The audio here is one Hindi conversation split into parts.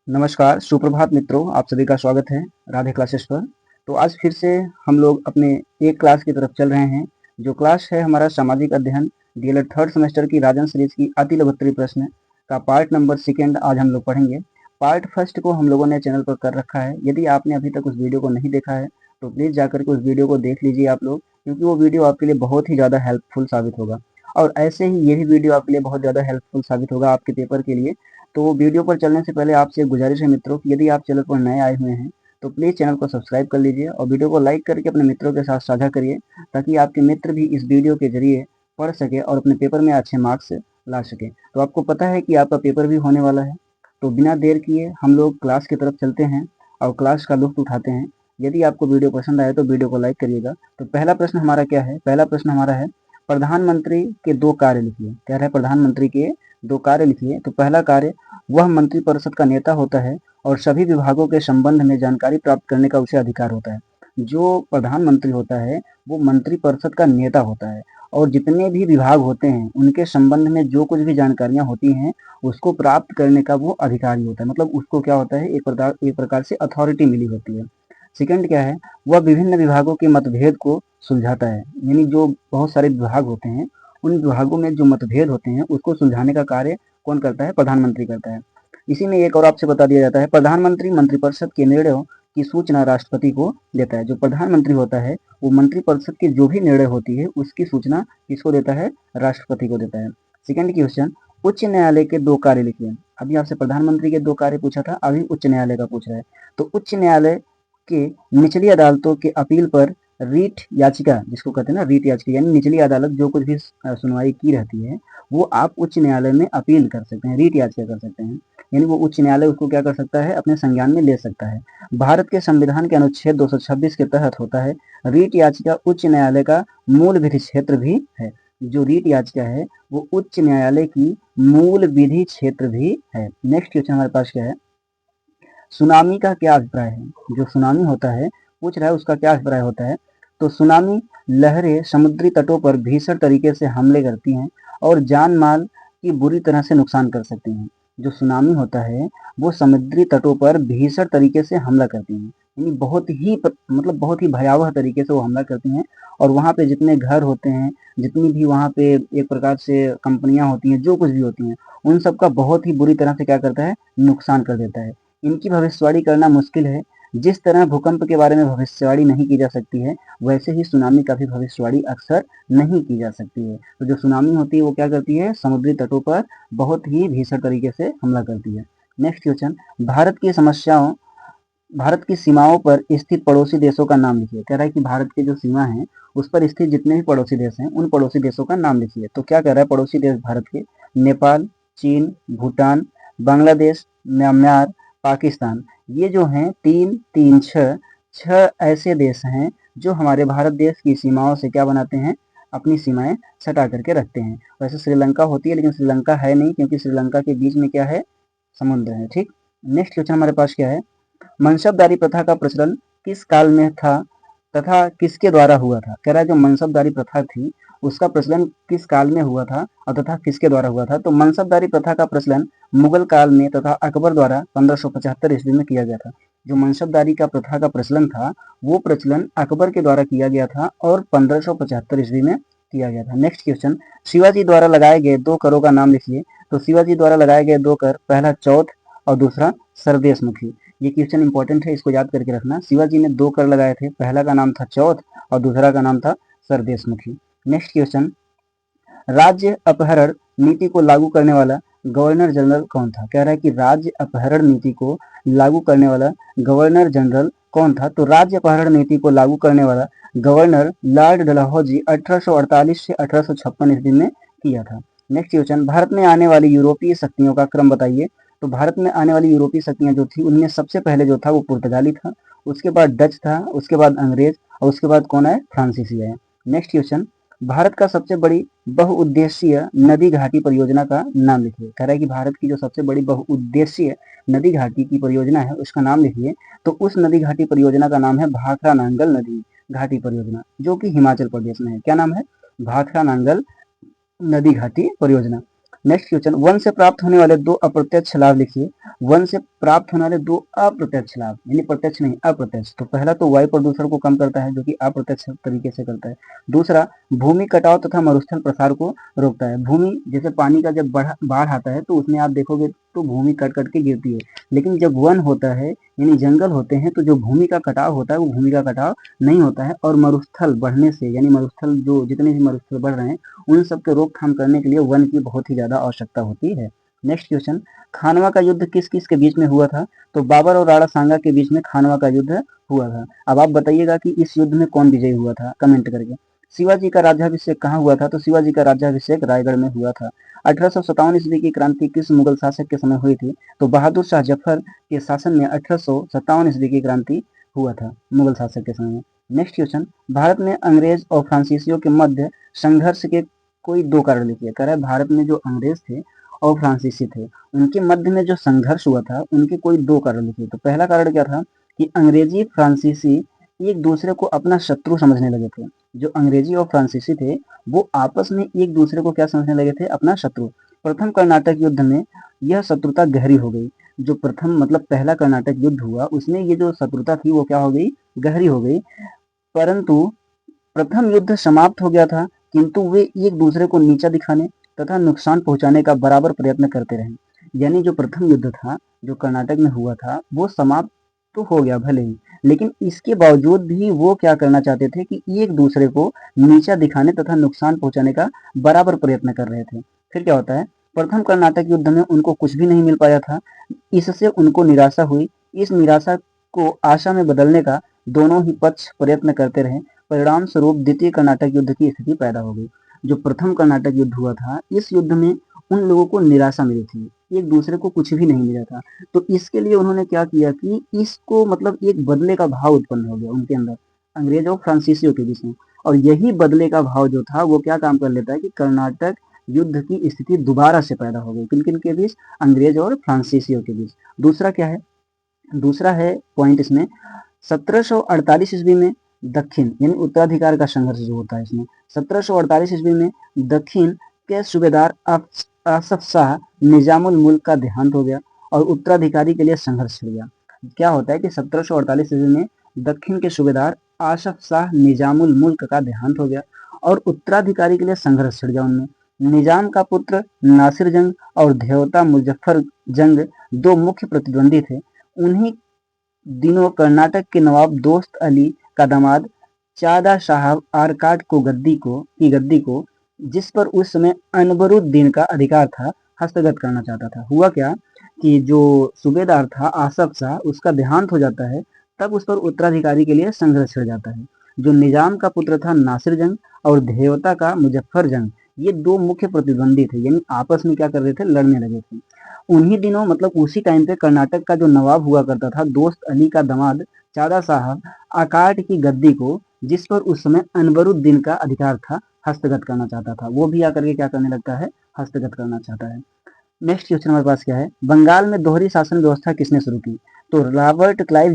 नमस्कार, सुप्रभात मित्रों, आप सभी का स्वागत है राधे क्लासेस पर। तो आज फिर से हम लोग अपने एक क्लास की तरफ चल रहे हैं, जो क्लास है हमारा सामाजिक अध्ययन डीएलएड थर्ड सेमेस्टर की राजन सीरीज की अति लघुत्तरीय प्रश्न का पार्ट नंबर सेकेंड आज हम लोग पढ़ेंगे। पार्ट फर्स्ट को हम लोगों ने चैनल पर कर रखा है। यदि आपने अभी तक उस वीडियो को नहीं देखा है तो प्लीज़ जाकर के उस वीडियो को देख लीजिए आप लोग, क्योंकि वो वीडियो आपके लिए बहुत ही ज़्यादा हेल्पफुल साबित होगा। और ऐसे ही ये भी वीडियो आपके लिए बहुत ज़्यादा हेल्पफुल साबित होगा आपके पेपर के लिए। तो वीडियो पर चलने से पहले आपसे एक गुजारिश है मित्रों कि यदि आप चैनल पर नए आए हुए हैं तो प्लीज़ चैनल को सब्सक्राइब कर लीजिए और वीडियो को लाइक करके अपने मित्रों के साथ साझा करिए, ताकि आपके मित्र भी इस वीडियो के जरिए पढ़ सके और अपने पेपर में अच्छे मार्क्स ला सके। तो आपको पता है कि आपका पेपर भी होने वाला है, तो बिना देर किए हम लोग क्लास की तरफ चलते हैं और क्लास का लुत्फ उठाते हैं। यदि आपको वीडियो पसंद आए तो वीडियो को लाइक करिएगा। तो पहला प्रश्न हमारा क्या है? पहला प्रश्न हमारा है, प्रधानमंत्री के दो कार्य लिखिए। कह रहा है प्रधानमंत्री के दो कार्य लिखिए। तो पहला कार्य, वह मंत्रिपरिषद का नेता होता है और सभी विभागों के संबंध में जानकारी प्राप्त करने का उसे अधिकार होता है। जो प्रधानमंत्री होता है वो मंत्रिपरिषद का नेता होता है और जितने भी विभाग होते हैं उनके संबंध में जो कुछ भी जानकारियां होती हैं उसको प्राप्त करने का वो अधिकारी होता है। मतलब उसको क्या होता है, एक प्रकार से अथॉरिटी मिली होती है। सेकंड क्या है, वह विभिन्न विभागों के मतभेद को सुलझाता है। यानी जो बहुत सारे विभाग होते हैं उन विभागों में जो मतभेद होते हैं उसको सुलझाने का कार्य कौन करता है? प्रधानमंत्री करता है। इसी में एक और आपसे बता दिया जाता है, प्रधानमंत्री मंत्रिपरिषद के निर्णयों की सूचना राष्ट्रपति को देता है। जो प्रधानमंत्री होता है वो मंत्रिपरिषद की जो भी निर्णय होती है उसकी सूचना किसको देता है? राष्ट्रपति को देता है। सेकंड क्वेश्चन, उच्च न्यायालय के दो कार्य लिखिए। अभी आपसे प्रधानमंत्री के दो कार्य पूछा था, अभी उच्च न्यायालय का पूछ रहा है। तो उच्च न्यायालय के निचली अदालतों के अपील पर रीट याचिका, जिसको कहते हैं ना रीट याचिका, यानी निचली अदालत जो कुछ भी सुनवाई की रहती है वो आप उच्च न्यायालय में अपील कर सकते हैं, रीट याचिका कर सकते हैं। यानी वो उच्च न्यायालय उसको क्या कर सकता है? अपने संज्ञान में ले सकता है। भारत के संविधान के अनुच्छेद 226 के तहत होता है। रीट याचिका उच्च न्यायालय का मूल विधि क्षेत्र भी है। जो रीट याचिका है वो उच्च न्यायालय की मूल विधि क्षेत्र भी है। नेक्स्ट क्वेश्चन हमारे पास क्या है, सुनामी का क्या अभिप्राय है? जो सुनामी होता है पूछ रहा है उसका क्या अभिप्राय होता है? तो सुनामी लहरें समुद्री तटों पर भीषण तरीके से हमले करती हैं और जान माल की बुरी तरह से नुकसान कर सकती हैं। जो सुनामी होता है वो समुद्री तटों पर भीषण तरीके से हमला करती हैं, यानी मतलब बहुत ही भयावह तरीके से वो हमला करती हैं। और वहाँ पे जितने घर होते हैं, जितनी भी वहाँ पे एक प्रकार से कंपनियां होती हैं, जो कुछ भी होती हैं, उन सब का बहुत ही बुरी तरह से क्या करता है? नुकसान कर देता है। इनकी भविष्यवाणी करना मुश्किल है। जिस तरह भूकंप के बारे में भविष्यवाणी नहीं की जा सकती है, वैसे ही सुनामी का भी भविष्यवाणी अक्सर नहीं की जा सकती है। तो जो सुनामी होती है वो क्या करती है? समुद्री तटों पर बहुत ही भीषण तरीके से हमला करती है। नेक्स्ट क्वेश्चन, भारत की सीमाओं पर स्थित पड़ोसी देशों का नाम लिखिए। कह रहा है कि भारत की जो सीमा है उस पर स्थित जितने भी पड़ोसी देश हैं उन पड़ोसी देशों का नाम लिखिए। तो क्या कह रहा है? पड़ोसी देश भारत के नेपाल, चीन, भूटान, बांग्लादेश, म्यांमार, पाकिस्तान, ये जो हैं तीन तीन छह ऐसे देश हैं जो हमारे भारत देश की सीमाओं से क्या बनाते हैं? अपनी सीमाएं सटा करके रखते हैं। वैसे श्रीलंका होती है लेकिन श्रीलंका है नहीं, क्योंकि श्रीलंका के बीच में क्या है? समुद्र है। ठीक। नेक्स्ट क्वेश्चन हमारे पास क्या है, मनसबदारी प्रथा का प्रचलन किस काल में था तथा किसके द्वारा हुआ था? कह रहा है जो मनसबदारी प्रथा थी उसका प्रचलन किस काल में हुआ था और तथा किसके द्वारा हुआ था? तो मनसबदारी प्रथा का प्रचलन मुगल काल में तथा अकबर द्वारा 1575 ईस्वी में किया गया था। जो मनसबदारी का प्रथा का प्रचलन था वो प्रचलन अकबर के द्वारा किया गया था और 1575 ईस्वी में किया गया था। नेक्स्ट क्वेश्चन, शिवाजी द्वारा लगाए गए दो करों का नाम लिखिए। तो शिवाजी द्वारा लगाए गए दो कर, पहला चौथ और दूसरा सरदेशमुखी। ये क्वेश्चन इंपॉर्टेंट है, इसको याद करके रखना। शिवाजी ने दो कर लगाए थे, पहला का नाम था चौथ और दूसरा का नाम था सरदेशमुखी। नेक्स्ट क्वेश्चन, राज्य अपहरण नीति को लागू करने वाला गवर्नर जनरल कौन था? कह रहा है कि राज्य अपहरण नीति को लागू करने वाला गवर्नर जनरल कौन था? तो राज्य अपहरण नीति को लागू करने वाला गवर्नर लॉर्ड डलहौजी 1848 से 1856 ईस्वी में किया था। नेक्स्ट क्वेश्चन, भारत में आने वाली यूरोपीय शक्तियों का क्रम बताइए। तो भारत में आने वाली यूरोपीय शक्तियां जो थी उनमें सबसे पहले जो था वो पुर्तगाली था, उसके बाद डच था, उसके बाद अंग्रेज और उसके बाद कौन आए? फ्रांसीसी आए। नेक्स्ट क्वेश्चन, भारत का सबसे बड़ी बहुउद्देशीय नदी घाटी परियोजना का नाम लिखिए। कह रहा है कि भारत की जो सबसे बड़ी बहुउद्देशीय नदी घाटी की परियोजना है उसका नाम लिखिए। तो उस नदी घाटी परियोजना का नाम है भाखड़ा नांगल नदी घाटी परियोजना, जो कि हिमाचल प्रदेश में है। क्या नाम है? भाखड़ा नांगल नदी घाटी परियोजना। नेक्स्ट क्वेश्चन, वन से प्राप्त होने वाले दो अप्रत्यक्ष लाभ लिखिए। वन से प्राप्त होने वाले दो अप्रत्यक्ष लाभ, यानी प्रत्यक्ष नहीं अप्रत्यक्ष। तो पहला तो वायु प्रदूषण को कम करता है, जो कि अप्रत्यक्ष तरीके से करता है। दूसरा, भूमि कटाव तथा मरुस्थल प्रसार को रोकता है। भूमि जैसे पानी का जब बाढ़ आता है तो उसमें आप देखोगे तो भूमि कट कट के गिरती है, लेकिन जब वन होता है यानी जंगल होते हैं तो जो भूमि का कटाव होता है वो भूमि का कटाव नहीं होता है। और मरुस्थल बढ़ने से, यानी मरुस्थल जो जितने भी मरुस्थल बढ़ रहे हैं उन सब के रोकथाम करने के लिए वन की बहुत ही ज्यादा आवश्यकता होती है। नेक्स्ट क्वेश्चन, खानवा का युद्ध किस किस के बीच में हुआ था? तो बाबर और राणा सांगा के बीच में खानवा का युद्ध हुआ था। अब आप बताइएगा कि इस युद्ध में कौन विजयी हुआ था, कमेंट करके। शिवाजी का राज्याभिषेक कहाँ हुआ था? तो शिवाजी का राज्याभिषेक रायगढ़ में हुआ था। 1857 ईस्वी की क्रांति किस मुगल शासक के समय हुई थी? तो बहादुर शाह जफर के शासन में 1857 ईस्वी की क्रांति हुआ था मुगल शासक के समय में। नेक्स्ट क्वेश्चन, भारत में अंग्रेज और फ्रांसीसियों के मध्य संघर्ष के कोई दो कारण लिखिए। कह रहा है भारत में जो अंग्रेज थे और फ्रांसीसी थे उनके मध्य में जो संघर्ष हुआ था उनके कोई दो कारण लिखिए। तो पहला कारण क्या था कि अंग्रेजी फ्रांसीसी एक दूसरे को अपना शत्रु समझने लगे थे। जो अंग्रेजी और फ्रांसीसी थे वो आपस में एक दूसरे को क्या समझने लगे थे? अपना शत्रु। प्रथम कर्नाटक युद्ध में यह शत्रुता गहरी हो गई। जो प्रथम मतलब पहला कर्नाटक युद्ध हुआ उसमें ये जो शत्रुता थी वो क्या हो गई? गहरी हो गई। परंतु प्रथम युद्ध समाप्त हो गया था, किंतु वे एक दूसरे को नीचा दिखाने तथा नुकसान पहुंचाने का बराबर प्रयत्न करते रहे। यानी जो प्रथम युद्ध था जो कर्नाटक में हुआ था वो समाप्त तो हो गया भले ही, लेकिन इसके बावजूद भी वो क्या करना चाहते थे कि एक दूसरे को नीचा दिखाने तथा नुकसान पहुंचाने का बराबर प्रयत्न कर रहे थे। फिर क्या होता है, प्रथम कर्नाटक युद्ध में उनको कुछ भी नहीं मिल पाया था, इससे उनको निराशा हुई। इस निराशा को आशा में बदलने का दोनों ही पक्ष प्रयत्न करते रहे। परिणाम स्वरूप द्वितीय कर्नाटक युद्ध की स्थिति पैदा हो गई। जो प्रथम कर्नाटक युद्ध हुआ था इस युद्ध में उन लोगों को निराशा मिली थी, एक दूसरे को कुछ भी नहीं मिला था। तो इसके लिए उन्होंने क्या किया कि इसको मतलब एक बदले का भाव उत्पन्न हो गया उनके अंदर, अंग्रेज और फ्रांसीसियों के बीच में। और यही बदले का भाव जो था वो क्या काम कर लेता है कि कर्नाटक युद्ध की स्थिति दोबारा से पैदा हो गई। किन किन के बीच? अंग्रेज और फ्रांसीसियों के बीच। दूसरा क्या है? दूसरा है पॉइंट इसमें 1748 ईस्वी में दक्षिण यानी उत्तराधिकार का संघर्ष जो होता है इसमें 1748 ईस्वी में दक्षिण के सूबेदार आसफ शाह निजामुल मुल्क का देहांत हो गया और उत्तराधिकारी के लिए संघर्ष छिड़ गया। क्या होता है कि 1748 ईस्वी में दक्षिण के सूबेदार आसफ शाह निजामुल मुल्क का देहांत हो गया और उत्तराधिकारी के लिए संघर्ष छिड़ गया उनमें। निजाम का पुत्र नासिर जंग और देवता मुजफ्फर जंग दो मुख्य प्रतिद्वंदी थे। उन्हीं दिनों कर्नाटक के नवाब दोस्त अली का दामाद चादा साहब आरकाट की गद्दी को जिस पर उस समय अनवरुद्दीन का अधिकार था हस्तगत करना चाहता था। हुआ क्या कि जो सूबेदार था आसफ शाह उसका देहांत हो जाता है, तब उस पर उत्तराधिकारी के लिए संघर्ष छिड़ जाता है। जो निजाम का पुत्र था नासिर जंग और देवता का मुजफ्फर जंग, ये दो मुख्य प्रतिद्वंदी थे, यानी आपस में क्या कर रहे थे? लड़ने लगे थे। उन्हीं दिनों मतलब उसी टाइम पे कर्नाटक का जो नवाब हुआ करता था दोस्त अली का दामाद चादा साहब आकाट की गद्दी को जिस पर उस समय अनवरुद्दीन का अधिकार था हस्तगत करना चाहता था, वो भी आकर के क्या करने लगता है? हस्तगत करना चाहता है। नेक्स्ट क्वेश्चन हमारे पास क्या है, बंगाल में दोहरी शासन व्यवस्था किसने शुरू की? तो रॉबर्ट क्लाइव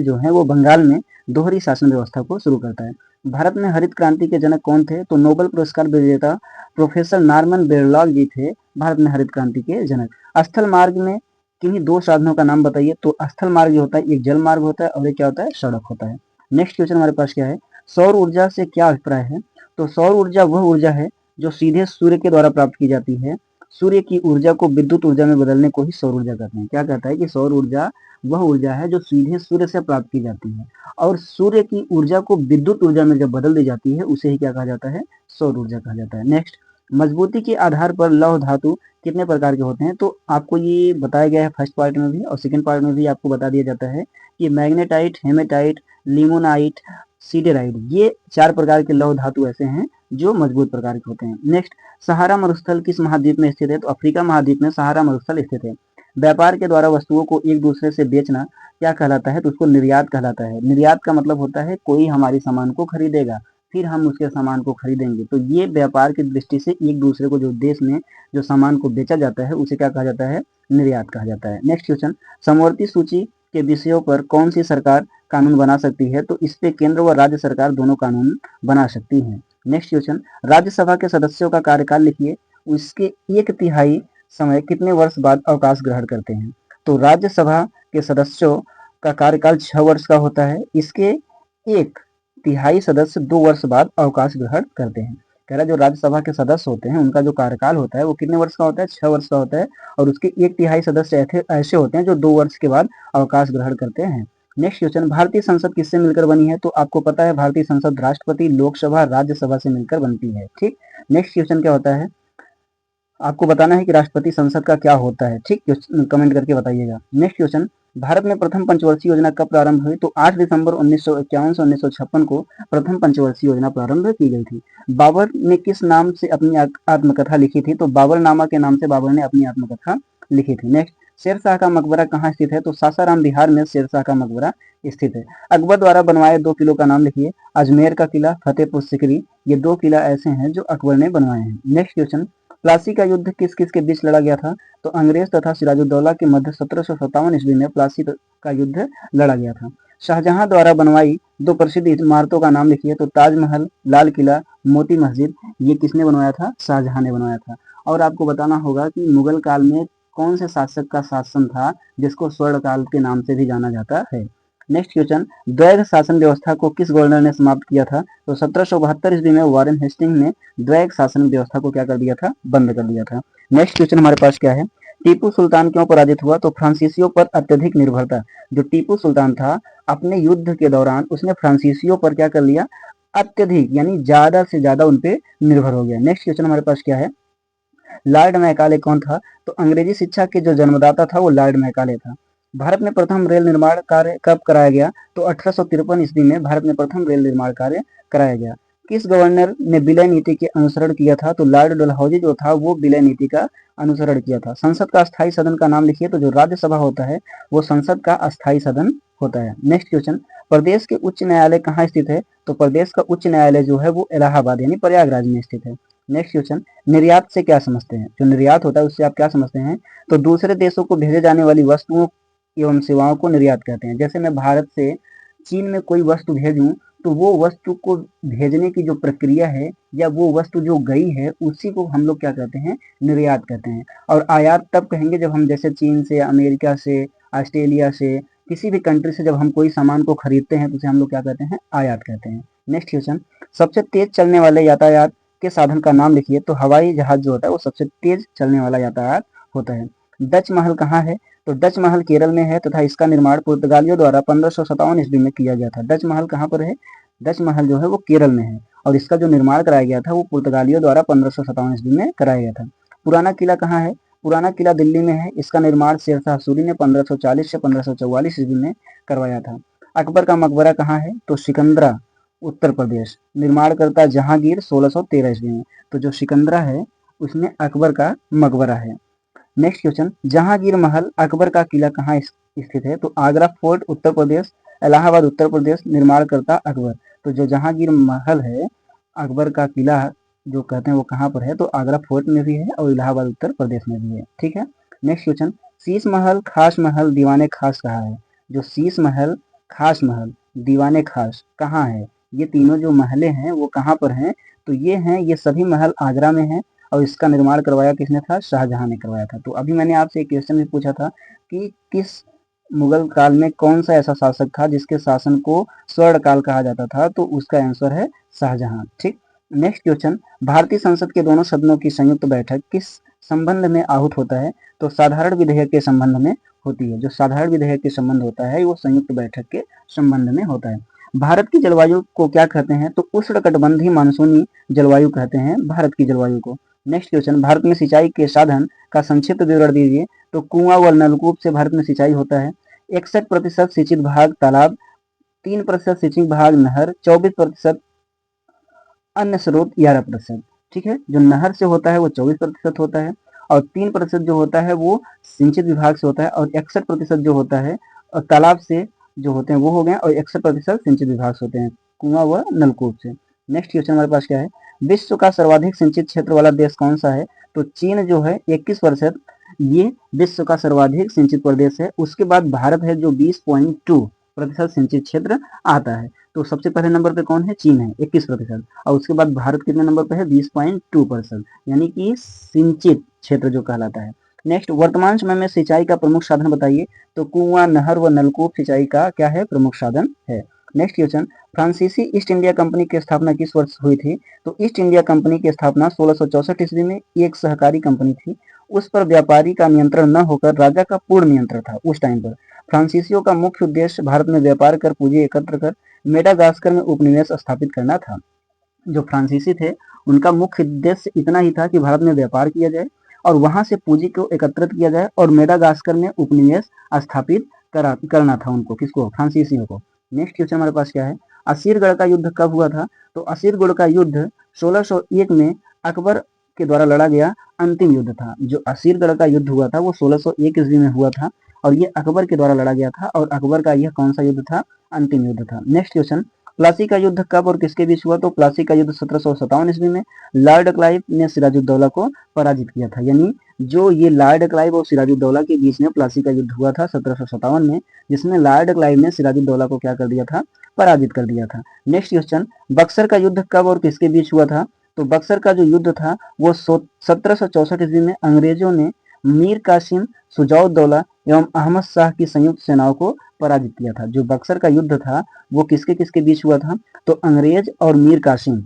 जो है वो बंगाल में दोहरी शासन व्यवस्था को शुरू करता है। भारत में हरित क्रांति के जनक कौन थे? तो नोबेल पुरस्कार विजेता प्रोफेसर नॉर्मन बोरलॉग जी थे भारत में हरित क्रांति के जनक। स्थल मार्ग में किन्हीं दो साधनों का नाम बताइए। तो स्थल मार्ग जो होता है एक जल मार्ग होता है और एक क्या होता है? सड़क होता है। नेक्स्ट क्वेश्चन हमारे पास क्या है, सौर ऊर्जा से क्या अभिप्राय है? तो सौर ऊर्जा वह ऊर्जा है जो सीधे सूर्य के द्वारा प्राप्त की जाती है। सूर्य की ऊर्जा को विद्युत ऊर्जा में बदलने को ही सौर ऊर्जा कहते हैं। क्या कहता है कि सौर ऊर्जा वह ऊर्जा है जो सीधे सूर्य से प्राप्त की जाती है और सूर्य की ऊर्जा को विद्युत ऊर्जा में जब बदल दी जाती है उसे ही क्या कहा जाता है? सौर ऊर्जा कहा जाता है। नेक्स्ट, मजबूती के आधार पर लौह धातु कितने प्रकार के होते हैं? तो आपको ये बताया गया है फर्स्ट पार्ट में भी और सेकंड पार्ट में भी आपको बता दिया जाता है कि मैग्नेटाइट, हेमेटाइट, लिमोनाइट, सीडेराइट, ये चार प्रकार के लौह धातु ऐसे हैं जो मजबूत प्रकार के होते हैं। नेक्स्ट, सहारा मरुस्थल किस महाद्वीप में स्थित है? तो अफ्रीका महाद्वीप में सहारा मरुस्थल स्थित है। व्यापार के द्वारा वस्तुओं को एक दूसरे से बेचना क्या कहलाता है? तो उसको निर्यात कहलाता है। निर्यात का मतलब होता है कोई हमारी सामान को खरीदेगा फिर हम उसके सामान को खरीदेंगे। तो ये व्यापार की दृष्टि से एक दूसरे को जो देश में जो सामान को बेचा जाता है उसे क्या कहा जाता है? निर्यात कहा जाता है। नेक्स्ट क्वेश्चन, समवर्ती सूची के विषयों पर कौन सी सरकार कानून बना सकती है? तो इस पे केंद्र व राज्य सरकार दोनों कानून बना सकती हैं। नेक्स्ट क्वेश्चन, राज्यसभा के सदस्यों का कार्यकाल लिखिए। उसके 1/3 समय कितने वर्ष बाद अवकाश ग्रहण करते हैं? तो राज्यसभा के सदस्यों का कार्यकाल 6 वर्ष का होता है। इसके 1/3 सदस्य 2 वर्ष बाद अवकाश ग्रहण करते हैं। कह रहा है जो राज्यसभा के सदस्य होते हैं उनका जो कार्यकाल होता है वो कितने वर्ष का होता है? 6 वर्ष का होता है। और उसके 1/3 सदस्य ऐसे होते हैं जो 2 वर्ष के बाद अवकाश ग्रहण करते हैं। नेक्स्ट क्वेश्चन, भारतीय संसद किससे मिलकर बनी है? तो आपको पता है भारतीय संसद राष्ट्रपति, लोकसभा, राज्यसभा से मिलकर बनती है। ठीक, नेक्स्ट क्वेश्चन क्या होता है? आपको बताना है कि राष्ट्रपति संसद का क्या होता है। ठीक, कमेंट करके बताइएगा। नेक्स्ट क्वेश्चन, भारत में प्रथम पंचवर्षीय योजना कब प्रारंभ हुई? तो 8 दिसंबर 1951 से 1956 को प्रथम पंचवर्षीय योजना प्रारंभ की गई थी। बाबर ने किस नाम से अपनी आत्मकथा लिखी थी? तो बाबरनामा के नाम से बाबर ने अपनी आत्मकथा लिखी थी। नेक्स्ट, शेरशाह का मकबरा कहाँ स्थित है? तो सासाराम बिहार में शेरशाह का मकबरा स्थित है। अकबर द्वारा बनवाए 2 किलों का नाम लिखिए। अजमेर का किला, फतेहपुर सिकरी, ये 2 किला ऐसे हैं जो अकबर ने बनवाए हैं। नेक्स्ट क्वेश्चन, प्लासी का युद्ध किस किस के बीच लड़ा गया था? तो अंग्रेज तथा सिराजुद्दौला के मध्य 1757 ईस्वी में प्लासी का युद्ध लड़ा गया था। शाहजहां द्वारा बनवाई 2 प्रसिद्ध इमारतों का नाम लिखिए। तो ताजमहल, लाल किला, मोती मस्जिद, ये किसने बनवाया था? शाहजहां ने बनवाया था। और आपको बताना होगा कि मुगल काल में कौन से शासक का शासन था जिसको स्वर्ण काल के नाम से भी जाना जाता है? नेक्स्ट क्वेश्चन, द्वैध शासन व्यवस्था को किस गवर्नर ने समाप्त किया था? तो 1772 ईस्वी में वॉरेन हेस्टिंग ने द्वैध शासन व्यवस्था को क्या कर दिया था? बंद कर दिया था। नेक्स्ट क्वेश्चन हमारे पास क्या है? टीपू सुल्तान क्यों पराजित हुआ? तो फ्रांसीसियों पर अत्यधिक निर्भरता। जो टीपू सुल्तान था अपने युद्ध के दौरान उसने फ्रांसीसियों पर क्या कर लिया? अत्यधिक, यानी ज्यादा से ज्यादा उनपे निर्भर हो गया। नेक्स्ट क्वेश्चन हमारे पास क्या है? लॉर्ड मैकाले कौन था? तो अंग्रेजी शिक्षा के जो जन्मदाता था वो लॉर्ड मैकाले था। भारत में प्रथम रेल निर्माण कार्य कब कराया गया? तो 1853 ईस्वी में भारत में प्रथम रेल निर्माण कार्य कराया गया। किस गवर्नर ने विलय नीति के अनुसरण किया था? तो लॉर्ड डलहौजी जो था वो विलय नीति का अनुसरण किया था। संसद का अस्थायी सदन का नाम लिखिए। तो जो राज्यसभा होता है वो संसद का अस्थायी सदन होता है। नेक्स्ट क्वेश्चन, प्रदेश के उच्च न्यायालय कहाँ स्थित है? तो प्रदेश का उच्च न्यायालय जो है वो इलाहाबाद यानी प्रयागराज में स्थित है। नेक्स्ट क्वेश्चन, निर्यात से क्या समझते हैं? जो निर्यात होता है उससे आप क्या समझते हैं? तो दूसरे देशों को भेजे जाने वाली वस्तुओं एवं सेवाओं को निर्यात कहते हैं। जैसे मैं भारत से चीन में कोई वस्तु भेजूं तो वो वस्तु को भेजने की जो प्रक्रिया है या वो वस्तु जो गई है उसी को हम लोग क्या कहते हैं? निर्यात कहते हैं। और आयात तब कहेंगे जब हम जैसे चीन से, अमेरिका से, ऑस्ट्रेलिया से, किसी भी कंट्री से जब हम कोई सामान को खरीदते हैं तो उसे हम लोग क्या कहते हैं? आयात कहते हैं। नेक्स्ट क्वेश्चन, सबसे तेज चलने वाले यातायात के साधन का नाम लिखिए। तो हवाई जहाज जो होता है वो सबसे तेज चलने वाला यातायात होता है। डच महल कहाँ है? तो डच महल केरल में है तथा इसका निर्माण पुर्तगालियों द्वारा 1557 ईस्वी में किया गया था। डच महल कहाँ पर है? डच महल जो है वो केरल में है और इसका जो निर्माण कराया गया था वो पुर्तगालियों द्वारा 1557 ईस्वी में कराया गया था। पुराना किला कहाँ है? पुराना किला दिल्ली में है। इसका निर्माण शेरशाह सूरी ने 1540 से 1544 ईस्वी में करवाया था। अकबर का मकबरा कहाँ है? तो सिकंदरा, उत्तर प्रदेश। निर्माणकर्ता जहांगीर 1613 ईस्वी में। तो जो सिकंदरा है उसमें अकबर का मकबरा है। नेक्स्ट क्वेश्चन, जहांगीर महल अकबर का किला कहाँ स्थित है? तो आगरा फोर्ट, उत्तर प्रदेश। इलाहाबाद, उत्तर प्रदेश। निर्माणकर्ता अकबर। तो जो जहांगीर महल है अकबर का किला जो कहते हैं वो कहाँ पर है? तो आगरा फोर्ट में भी है और इलाहाबाद उत्तर प्रदेश में भी है। ठीक है। नेक्स्ट क्वेश्चन, शीश महल, खास महल, दीवाने खास कहाँ है? जो शीश महल, खास महल, दीवाने खास कहाँ है? ये तीनों जो महलें हैं वो कहाँ पर हैं? तो ये सभी महल आगरा में हैं और इसका निर्माण करवाया किसने था? शाहजहां ने करवाया था। तो अभी मैंने आपसे एक क्वेश्चन भी पूछा था कि किस मुगल काल में कौन सा ऐसा शासक था जिसके शासन को स्वर्ण काल कहा जाता था? तो उसका आंसर है शाहजहां। ठीक। नेक्स्ट क्वेश्चन, भारतीय संसद के दोनों सदनों की संयुक्त बैठक किस संबंध में आहूत होता है? तो साधारण विधेयक के संबंध में होती है। जो साधारण विधेयक के संबंध होता है वो संयुक्त बैठक के संबंध में होता है। भारत की जलवायु को क्या कहते हैं? तो उष्णकटिबंधीय मानसूनी जलवायु कहते हैं भारत की जलवायु को। नेक्स्ट क्वेश्चन, भारत में सिंचाई के साधन का संक्षिप्त विवरण दीजिए। तो कुआं व नलकूप से भारत में सिंचाई होता है। 61% सिंचित भाग तालाब, 3% सिंचित भाग नहर, 24% अन्य स्रोत, 11%। ठीक है। जो नहर से होता है वो 24% होता है और 3% जो होता है वो सिंचित विभाग से होता है और 61% जो होता है और तालाब से जो होते हैं वो हो गए और 61% सिंचित विभाग से होते हैं, कुआं व नलकूप से। नेक्स्ट क्वेश्चन हमारे पास क्या है? विश्व का सर्वाधिक सिंचित क्षेत्र वाला देश कौन सा है? तो चीन जो है 21%, ये विश्व का सर्वाधिक सिंचित प्रदेश है। उसके बाद भारत है जो 20.2 प्रतिशत सिंचित क्षेत्र आता है। तो सबसे पहले नंबर पे कौन है? चीन है 21%, और उसके बाद भारत कितने नंबर पे है? 20.2%, यानी कि सिंचित क्षेत्र जो कहलाता है। नेक्स्ट, वर्तमान समय में सिंचाई का प्रमुख साधन बताइए। तो कुआं, नहर व नलकूप सिंचाई का क्या है? प्रमुख साधन है। नेक्स्ट क्वेश्चन, फ्रांसीसी ईस्ट इंडिया कंपनी की स्थापना किस वर्ष हुई थी? तो ईस्ट इंडिया कंपनी की स्थापना 1664 ईस्वी में एक सहकारी कंपनी थी। उस पर व्यापारी का नियंत्रण न होकर राजा का पूर्ण नियंत्रण था उस टाइम पर। फ्रांसीसियों का मुख्य उद्देश्य भारत में व्यापार कर पूंजी एकत्र कर मेडागास्कर में उपनिवेश स्थापित करना था। जो फ्रांसीसी थे उनका मुख्य उद्देश्य इतना ही था कि भारत में व्यापार किया जाए और वहां से पूंजी को एकत्रित किया जाए और मेडागास्कर में उपनिवेश स्थापित करना था उनको। किसको? फ्रांसीसियों को। नेक्स्ट क्वेश्चन हमारे पास क्या है? असीरगढ़ का युद्ध कब हुआ था? तो असीरगढ़ का युद्ध 1601 में अकबर के द्वारा लड़ा गया अंतिम युद्ध था। जो असीरगढ़ का युद्ध हुआ था वो 1601 ईस्वी में हुआ था और ये अकबर के द्वारा लड़ा गया था और अकबर का यह कौन सा युद्ध था? अंतिम युद्ध था। नेक्स्ट क्वेश्चन, प्लासी का युद्ध कब और किसके बीच हुआ? तो प्लासी का युद्ध 1757 ईस्वी में लॉर्ड क्लाइव ने सिराजुद्दौला को पराजित किया था। यानी जो ये लॉर्ड क्लाइव और सिराजुद्दौला के बीच में प्लासी का युद्ध हुआ था 1757 में, जिसमें लॉर्ड क्लाइव ने सिराजुद्दौला को क्या कर दिया था? पराजित कर दिया था। नेक्स्ट क्वेश्चन, बक्सर का युद्ध कब और किसके बीच हुआ था? तो बक्सर का जो युद्ध था वो 1764 ईस्वी में अंग्रेजों ने मीर कासिम, सुजाउद्दौला एवं अहमद शाह की संयुक्त सेनाओं को पराजित किया था। जो बक्सर का युद्ध था वो किसके किसके बीच हुआ था? तो अंग्रेज और मीर कासिम,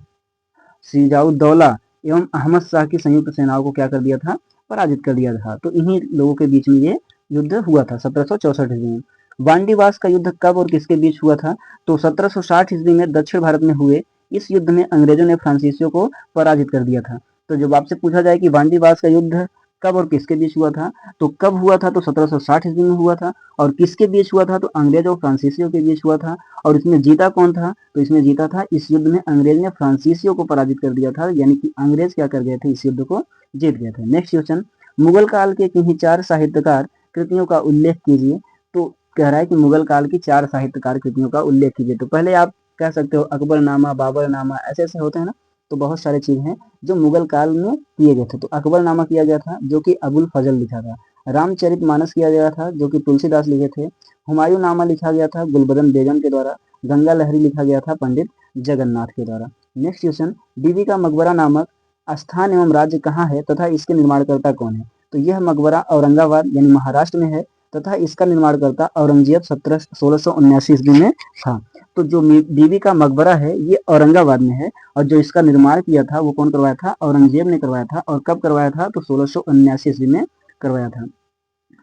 सिजाउद्दौला एवं अहमद शाह की संयुक्त सेनाओं को क्या कर दिया था? पराजित कर दिया था। तो इन्हीं लोगों के बीच में ये युद्ध हुआ था 1764 ईस्वी में। वांडीवास का युद्ध कब और किसके बीच हुआ था? तो 1760 ईस्वी में दक्षिण भारत में हुए इस युद्ध में अंग्रेजों ने फ्रांसीसियों को पराजित कर दिया था। तो जब आपसे पूछा जाए कि वांडीवास का युद्ध कब और किसके बीच हुआ था, तो कब हुआ था? तो 1760 ईस्वी में हुआ था। और किसके बीच हुआ था? तो अंग्रेज और फ्रांसीसियों के बीच हुआ था। और इसमें जीता कौन था? तो इसमें जीता था, इस युद्ध में अंग्रेज ने फ्रांसीसियों को पराजित कर दिया था, यानी कि अंग्रेज क्या कर गए थे? इस युद्ध को जीत गए थे। नेक्स्ट क्वेश्चन, मुगल काल के किन्हीं 4 साहित्यकार कृतियों का उल्लेख कीजिए। तो कह रहा है कि मुगल काल की 4 साहित्यकार कृतियों का उल्लेख कीजिए। तो पहले आप कह सकते हो अकबरनामा, बाबरनामा, ऐसे ऐसे होते हैं ना, तो बहुत सारे चीज हैं जो मुगल काल में किए गए थे। तो अकबरनामा किया गया था जो कि अबुल फजल लिखा था। रामचरितमानस किया गया था जो कि तुलसीदास लिखे थे। हुमायूं नामा लिखा गया था गुलबदन बेगम के द्वारा। गंगा लहरी लिखा गया था पंडित जगन्नाथ के द्वारा। नेक्स्ट क्वेश्चन, बीबी का मकबरा नामक स्थान एवं राज्य कहाँ है तथा इसके निर्माणकर्ता कौन है? तो यह मकबरा औरंगाबाद यानी महाराष्ट्र में है तथा इसका निर्माणकर्ता औरंगजेब 1679 ईस्वी में था। तो जो बीबी का मकबरा है ये औरंगाबाद में है और जो इसका निर्माण किया था वो कौन करवाया था? औरंगजेब ने करवाया था। और कब करवाया था? तो 1679 ईस्वी में करवाया था।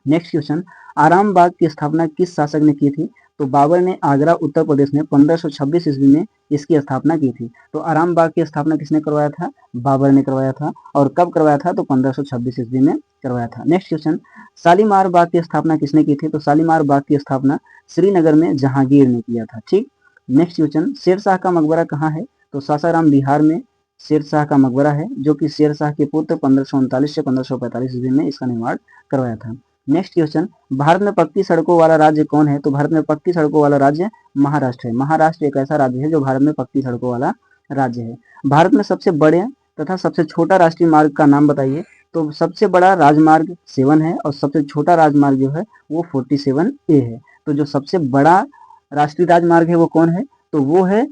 नेक्स्ट क्वेश्चन, आराम बाग की स्थापना किस शासक ने की थी? तो बाबर ने आगरा उत्तर प्रदेश में 1526 ईस्वी में इसकी स्थापना की थी। तो आराम बाग की स्थापना किसने करवाया था? बाबर ने करवाया था। और कब करवाया था? तो 1526 ईस्वी में करवाया था। नेक्स्ट क्वेश्चन, शालीमार बाग की स्थापना किसने की थी? तो शालीमार बाग की स्थापना श्रीनगर में जहांगीर ने किया था। ठीक। नेक्स्ट क्वेश्चन, शेरशाह का मकबरा कहाँ है? तो सासाराम बिहार में शेरशाह का मकबरा है जो कि शेरशाह के पुत्र 1539 से 1545 ईस्वी में इसका निर्माण करवाया था। नेक्स्ट क्वेश्चन, भारत में पक्की सड़कों वाला राज्य कौन है? तो भारत में पक्की सड़कों वाला राज्य महाराष्ट्र है। महाराष्ट्र एक ऐसा राज्य है जो भारत में पक्की सड़कों वाला राज्य है। भारत में सबसे बड़े तथा सबसे छोटा राष्ट्रीय मार्ग का नाम बताइए। तो सबसे बड़ा राजमार्ग 7 है और सबसे छोटा राजमार्ग जो है वो 47A है। तो जो सबसे बड़ा राष्ट्रीय राजमार्ग है वो कौन है? तो वो है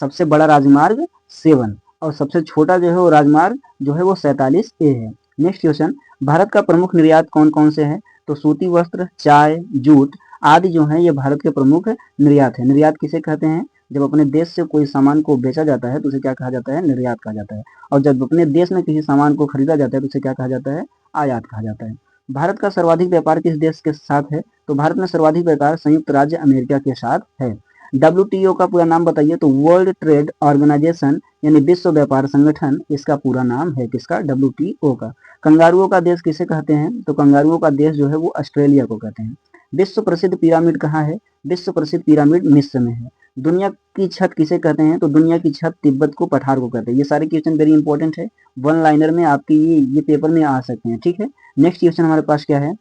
सबसे बड़ा राजमार्ग 7 और सबसे छोटा जो है वो राजमार्ग जो है वो 47A है। नेक्स्ट क्वेश्चन, भारत का प्रमुख निर्यात कौन कौन से हैं? तो सूती वस्त्र, चाय, जूट आदि जो है ये भारत के प्रमुख निर्यात है। निर्यात किसे कहते हैं? जब अपने देश से कोई सामान को बेचा जाता है तो उसे क्या कहा जाता है? निर्यात कहा जाता है। और जब अपने देश में किसी सामान को खरीदा जाता है तो उसे क्या कहा जाता है? आयात कहा जाता है। भारत का सर्वाधिक व्यापार किस देश के साथ है? तो भारत में सर्वाधिक व्यापार संयुक्त राज्य अमेरिका के साथ है। WTO का पूरा नाम बताइए। तो वर्ल्ड ट्रेड ऑर्गेनाइजेशन यानी विश्व व्यापार संगठन इसका पूरा नाम है। किसका? WTO का। कंगारुओं का देश किसे कहते हैं? तो कंगारुओं का देश जो है वो ऑस्ट्रेलिया को कहते हैं। विश्व प्रसिद्ध पिरामिड कहाँ है? विश्व प्रसिद्ध पिरामिड मिस्र में है। दुनिया की छत किसे कहते हैं? तो दुनिया की छत तिब्बत को पठार को कहते हैं। ये सारे क्वेश्चन वेरी इंपॉर्टेंट है, वन लाइनर में आपके ये पेपर में आ सकते हैं। ठीक है। नेक्स्ट क्वेश्चन हमारे पास क्या है?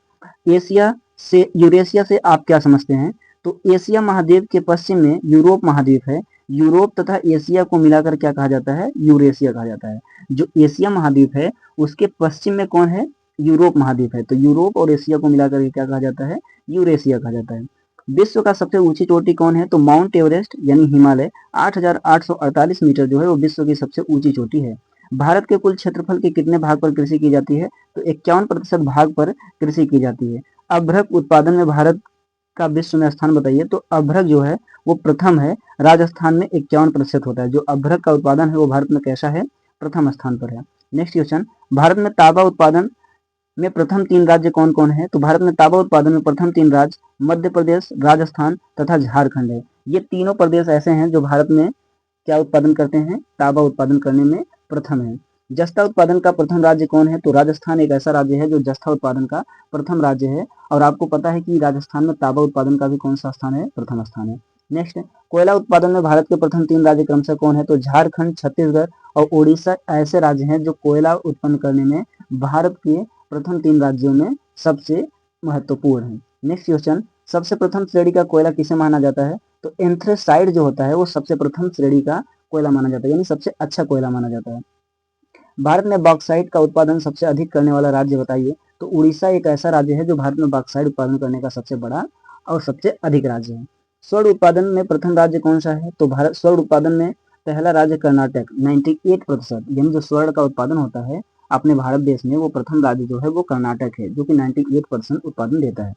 एशिया से यूरेशिया से आप क्या समझते हैं? तो एशिया महाद्वीप के पश्चिम में यूरोप महाद्वीप है। यूरोप तथा एशिया को मिलाकर क्या कहा जाता है? यूरेशिया कहा जाता है। जो एशिया महाद्वीप है उसके पश्चिम में कौन है? यूरोप महाद्वीप है। तो यूरोप और एशिया को मिलाकर क्या कहा जाता है? यूरेशिया कहा जाता है। विश्व का सबसे ऊंची चोटी कौन है? तो माउंट एवरेस्ट यानी हिमालय 8,848 मीटर जो है वो विश्व की सबसे ऊंची चोटी है। भारत के कुल क्षेत्रफल के कितने भाग पर कृषि की जाती है? तो 51% भाग पर कृषि की जाती है। अभ्रक उत्पादन में भारत का विश्व में स्थान बताइए। तो अभ्रक जो है वो प्रथम है, राजस्थान में 51% होता है। जो अभ्रक का उत्पादन है वो भारत में कैसा है? प्रथम स्थान पर है। नेक्स्ट क्वेश्चन, भारत में तांबा उत्पादन में प्रथम 3 राज्य कौन कौन है? तो भारत में तांबा उत्पादन में प्रथम 3 राज्य मध्य प्रदेश, राजस्थान तथा झारखंड है। ये तीनों प्रदेश ऐसे हैं जो भारत में क्या उत्पादन करते हैं? तांबा उत्पादन करने में प्रथम है। जस्ता उत्पादन का प्रथम राज्य कौन है? तो राजस्थान एक ऐसा राज्य है जो जस्ता उत्पादन का प्रथम राज्य है। और आपको पता है कि राजस्थान में तांबा उत्पादन का भी कौन सा स्थान है? प्रथम स्थान है। नेक्स्ट, कोयला उत्पादन में भारत के प्रथम 3 राज्य क्रमशः कौन है? तो झारखंड, छत्तीसगढ़ और उड़ीसा ऐसे राज्य हैं जो कोयला उत्पन्न करने में भारत के प्रथम 3 राज्यों में सबसे महत्वपूर्ण है। नेक्स्ट क्वेश्चन, सबसे प्रथम श्रेणी का कोयला किसे माना जाता है? तो एंथ्रेसाइड जो होता है वो सबसे प्रथम श्रेणी का कोयला माना जाता है, यानी सबसे अच्छा कोयला माना जाता है। भारत में बॉक्साइट का उत्पादन सबसे अधिक करने वाला राज्य बताइए। तो उड़ीसा एक ऐसा राज्य है जो भारत में बॉक्साइट उत्पादन करने का सबसे बड़ा और सबसे अधिक राज्य है। स्वर्ण उत्पादन में प्रथम राज्य कौन सा है? तो भारत स्वर्ण उत्पादन में पहला राज्य कर्नाटक 98%, यानी जो स्वर्ण का उत्पादन होता है अपने भारत देश में वो प्रथम राज्य जो है वो कर्नाटक है, जो कि 98% उत्पादन देता है।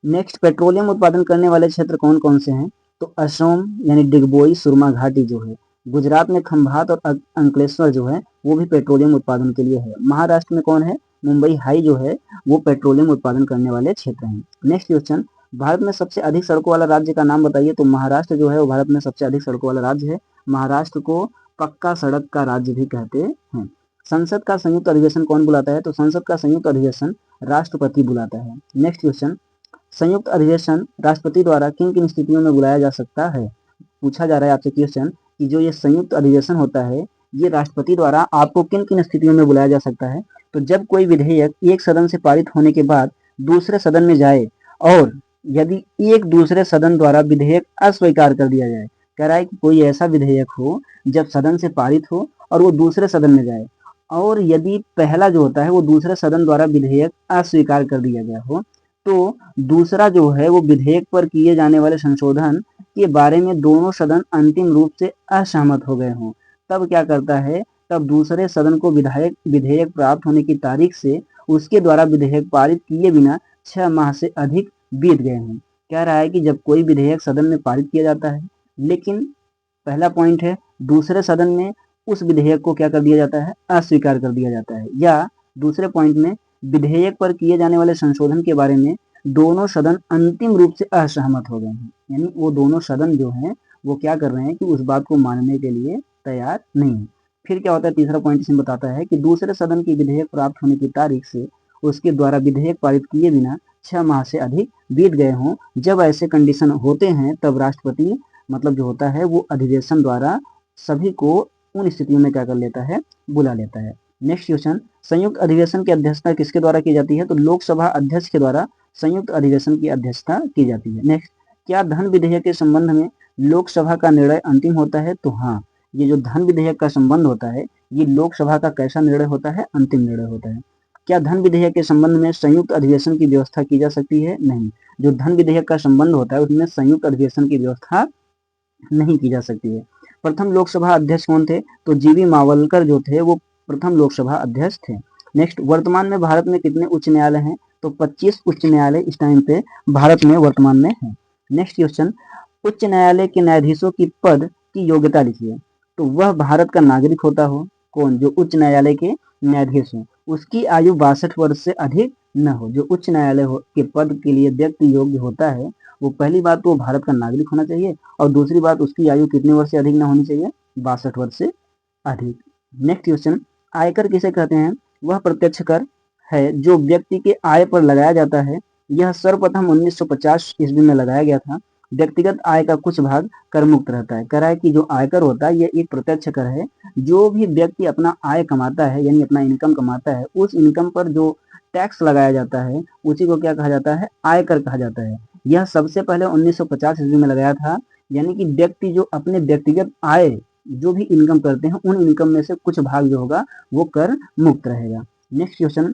नेक्स्ट, पेट्रोलियम उत्पादन करने वाले क्षेत्र कौन कौन से हैं? तो असम यानी डिगबोई सुरमा घाटी जो है, गुजरात में खंभात और अंकलेश्वर जो है वो भी पेट्रोलियम उत्पादन के लिए है। महाराष्ट्र में कौन है? मुंबई हाई जो है वो पेट्रोलियम उत्पादन करने वाले क्षेत्र हैं। नेक्स्ट क्वेश्चन, भारत में सबसे अधिक सड़कों वाला राज्य का नाम बताइए। तो महाराष्ट्र जो है वो भारत में सबसे अधिक सड़कों वाला राज्य है। महाराष्ट्र को पक्का सड़क का राज्य भी कहते हैं। संसद का संयुक्त अधिवेशन कौन बुलाता है? तो संसद का संयुक्त अधिवेशन राष्ट्रपति बुलाता है। नेक्स्ट क्वेश्चन, संयुक्त अधिवेशन राष्ट्रपति द्वारा किन किन स्थितियों में बुलाया जा सकता है? पूछा जा रहा है आपसे क्वेश्चन कि जो ये संयुक्त अधिवेशन होता है ये राष्ट्रपति द्वारा आपको किन किन स्थितियों में बुलाया जा सकता है? तो जब कोई विधेयक एक सदन से पारित होने के बाद दूसरे सदन में जाए और यदि एक दूसरे सदन द्वारा विधेयक अस्वीकार कर दिया जाए। कह रहा है कि कोई ऐसा विधेयक हो जब सदन से पारित हो और वो दूसरे सदन में जाए और यदि पहला जो होता है वो दूसरे सदन द्वारा विधेयक अस्वीकार कर दिया गया हो तो दूसरा जो है वो विधेयक पर किए जाने वाले संशोधन के बारे में दोनों सदन अंतिम रूप से असहमत हो गए हों, तब क्या करता है? तब दूसरे सदन को विधेयक प्राप्त होने की तारीख से उसके द्वारा विधेयक पारित किए बिना 6 माह से अधिक बीत गए हों। कह रहा है कि जब कोई विधेयक सदन में पारित किया जाता है लेकिन पहला पॉइंट है दूसरे सदन में उस विधेयक को क्या कर दिया जाता है? अस्वीकार कर दिया जाता है। या दूसरे पॉइंट में विधेयक पर किए जाने वाले संशोधन के बारे में दोनों सदन अंतिम रूप से असहमत हो गए हैं, यानी वो दोनों सदन जो हैं वो क्या कर रहे हैं कि उस बात को मानने के लिए तैयार नहीं है। फिर क्या होता है? तीसरा पॉइंट इसमें बताता है कि दूसरे सदन की विधेयक प्राप्त होने की तारीख से उसके द्वारा विधेयक पारित किए बिना 6 माह से अधिक बीत गए हों। जब ऐसे कंडीशन होते हैं तब राष्ट्रपति मतलब जो होता है वो अधिवेशन द्वारा सभी को उन स्थितियों में क्या कर लेता है? बुला लेता है। नेक्स्ट क्वेश्चन, संयुक्त अधिवेशन की अध्यक्षता किसके द्वारा की जाती है? तो लोकसभा अध्यक्ष के द्वारा संयुक्त अधिवेशन की अध्यक्षता की जाती है। नेक्स्ट, क्या धन विधेयक के संबंध में लोकसभा का निर्णय अंतिम होता है? तो हाँ, ये जो धन विधेयक का संबंध होता है ये लोकसभा का कैसा निर्णय होता है? अंतिम निर्णय होता है। क्या धन विधेयक के संबंध में संयुक्त अधिवेशन की व्यवस्था की जा सकती है? नहीं, जो धन विधेयक का संबंध होता है उसमें संयुक्त अधिवेशन की व्यवस्था नहीं की जा सकती है। प्रथम लोकसभा अध्यक्ष कौन थे? तो जीवी मावलकर जो थे वो प्रथम लोकसभा अध्यक्ष थे। नेक्स्ट, वर्तमान में भारत में कितने उच्च न्यायालय हैं? तो 25 उच्च न्यायालय इस टाइम पे भारत में वर्तमान में हैं। नेक्स्ट क्वेश्चन, उच्च न्यायालय के न्यायाधीशों की पद की योग्यता लिखिए। तो वह भारत का नागरिक होता हो। कौन? जो उच्च न्यायालय के न्यायाधीश हो उसकी आयु 62 वर्ष से अधिक न हो। जो उच्च न्यायालय के पद के लिए व्यक्ति योग्य होता है वो पहली बात तो भारत का नागरिक होना चाहिए और दूसरी बात उसकी आयु कितने वर्ष से अधिक ना होनी चाहिए? 62 वर्ष से अधिक। नेक्स्ट क्वेश्चन, आयकर किसे कहते हैं? वह प्रत्यक्ष कर है जो व्यक्ति के आय पर लगाया जाता है। यह सर्वप्रथम 1950 ईस्वी में लगाया गया था। व्यक्तिगत आय का कुछ भाग कर मुक्त रहता है। कह रहा है कि जो आयकर होता है ये एक प्रत्यक्ष कर है। जो भी व्यक्ति अपना आय कमाता है यानी अपना इनकम कमाता है उस इनकम पर जो टैक्स लगाया जाता है उसी को क्या कहा जाता है? आयकर कहा जाता है। यह सबसे पहले 1950 ईस्वी में लगाया था, यानी कि व्यक्ति जो अपने व्यक्तिगत आय जो भी इनकम करते हैं उन इनकम में से कुछ भाग जो होगा वो कर मुक्त रहेगा। नेक्स्ट क्वेश्चन,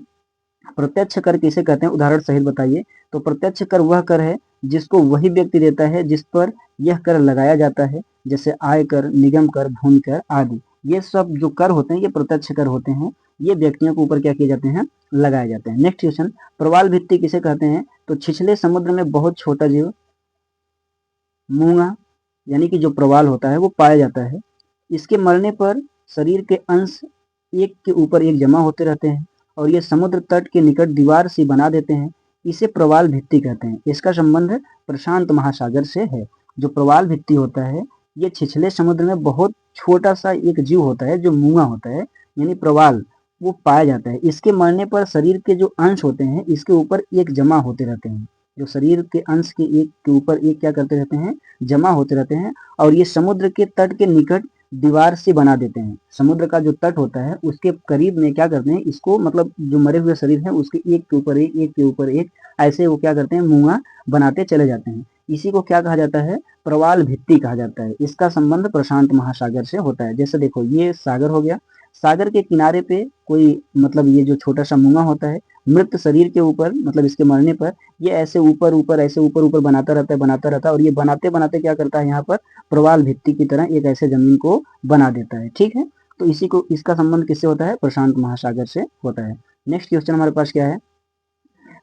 प्रत्यक्ष कर किसे कहते हैं? उदाहरण सहित बताइए। तो प्रत्यक्ष कर वह कर है जिसको वही व्यक्ति देता है जिस पर यह कर लगाया जाता है, जैसे आय कर, निगम कर, भूमि कर आदि। ये सब जो कर होते हैं ये प्रत्यक्ष कर होते हैं, ये व्यक्तियों के ऊपर क्या किए जाते हैं, लगाए जाते हैं। नेक्स्ट क्वेश्चन, प्रवाल भित्ति किसे कहते हैं? तो छिछले समुद्र में बहुत छोटा जीव मूंगा यानी कि जो प्रवाल होता है वो पाया जाता है। इसके मरने पर शरीर के अंश एक के ऊपर एक जमा होते रहते हैं और ये समुद्र तट के निकट दीवार सी बना देते हैं। इसे प्रवाल भित्ति कहते हैं। इसका संबंध प्रशांत महासागर से है। जो प्रवाल भित्ति होता है ये छिछले समुद्र में बहुत छोटा सा एक जीव होता है जो मूंगा होता है यानी प्रवाल, वो पाया जाता है। इसके मरने पर शरीर के जो अंश होते हैं इसके ऊपर एक जमा होते रहते हैं। जो शरीर के अंश के एक के ऊपर एक क्या करते रहते हैं, जमा होते रहते हैं और ये समुद्र के तट के निकट दीवार से बना देते हैं। समुद्र का जो तट होता है उसके करीब में क्या करते हैं, इसको मतलब जो मरे हुए शरीर है उसके एक के ऊपर एक, एक के ऊपर एक, ऐसे वो क्या करते हैं, मूंगा बनाते चले जाते हैं। इसी को क्या कहा जाता है, प्रवाल भित्ति कहा जाता है। इसका संबंध प्रशांत महासागर से होता है। जैसे देखो ये सागर हो गया, सागर के किनारे पे कोई मतलब ये जो छोटा सा मूंगा होता है मृत शरीर के ऊपर मतलब इसके मरने पर ये ऐसे ऊपर ऊपर ऐसे ऊपर ऊपर बनाता रहता है और ये बनाते बनाते क्या करता है, यहाँ पर प्रवाल भित्ति की तरह एक ऐसे जमीन को बना देता है। ठीक है, तो इसी को इसका संबंध किससे होता है, प्रशांत महासागर से होता है। नेक्स्ट क्वेश्चन हमारे पास क्या है,